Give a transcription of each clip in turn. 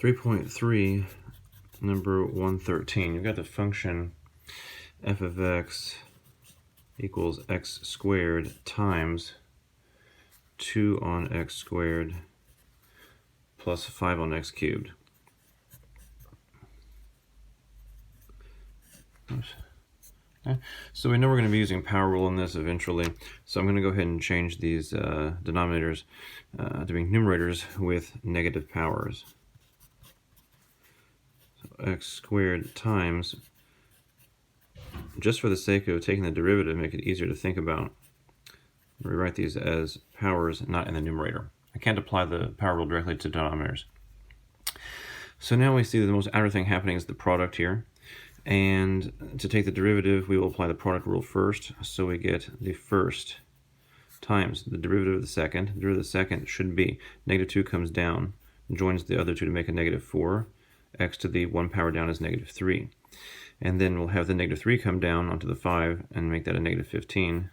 3.3, number 113. You've got the function f of x equals x squared times 2 on x squared plus 5 on x cubed. Oops. Okay. So we know we're going to be using power rule in this eventually, so I'm going to go ahead and change these denominators to being numerators with negative powers. So x squared times, just for the sake of taking the derivative, make it easier to think about, rewrite these as powers, not in the numerator. I can't apply the power rule directly to denominators. So now we see that the most outer thing happening is the product here. And to take the derivative, we will apply the product rule first. So we get the first times the derivative of the second. The derivative of the second should be negative 2 comes down, joins the other two to make a negative 4. X to the 1 power down is negative 3. And then we'll have the negative 3 come down onto the 5 and make that a negative 15.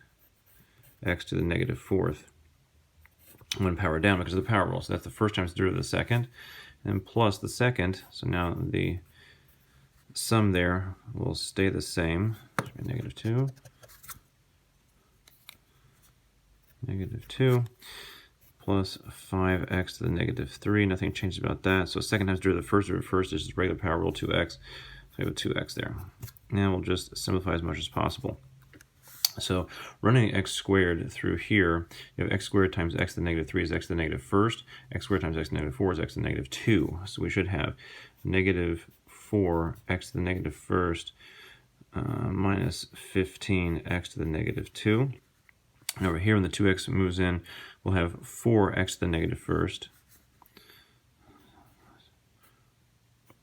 X to the negative 4th. 1 power down because of the power rule. So that's the first times the derivative of the second. And plus the second, so now the sum there will stay the same. Should be negative 2. Negative 2 plus 5x to the negative 3. Nothing changed about that. So second times derivative of the first is just regular power rule 2x. So we have a 2x there. Now we'll just simplify as much as possible. So running x squared through here, you have x squared times x to the negative 3 is x to the negative first. X squared times x to the negative 4 is x to the negative 2. So we should have negative 4 x to the negative first minus 15 x to the negative 2. And over here when the 2x moves in, we'll have 4x to the negative first.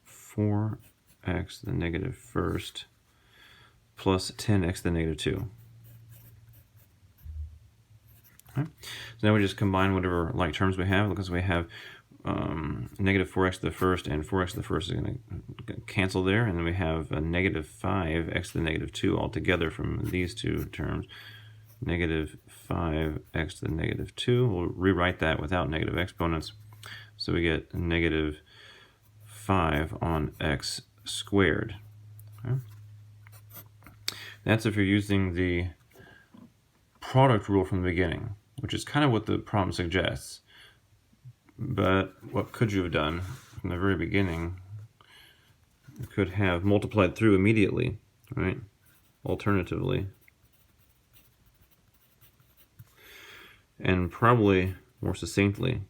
4x to the negative first plus 10x to the negative 2. Okay. So now we just combine whatever like terms we have, because we have negative 4x to the first and 4x to the first is going to cancel there, and then we have a negative 5x to the negative 2 altogether from these two terms. Negative 5x to the negative 2. We'll rewrite that without negative exponents. So we get negative 5 on x squared. Okay. That's if you're using the product rule from the beginning, which is kind of what the problem suggests. But what could you have done from the very beginning? You could have multiplied through immediately, right? Alternatively. And probably more succinctly,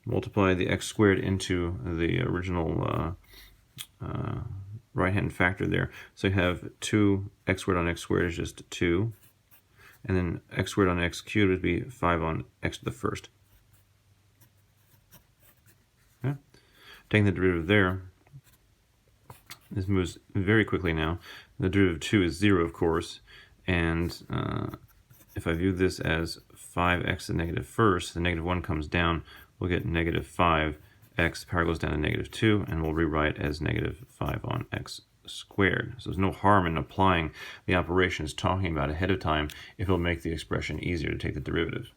multiply the x squared into the original right-hand factor there. So you have 2x squared on x squared is just 2. And then x squared on x cubed would be 5 on x to the first. Okay. Taking the derivative there, this moves very quickly now. The derivative of 2 is 0, of course. And if I view this as 5x to the negative first, the negative 1 comes down, we'll get negative 5x, the power goes down to negative 2, and we'll rewrite as negative 5 on x squared. So there's no harm in applying the operations talking about ahead of time if it'll make the expression easier to take the derivative.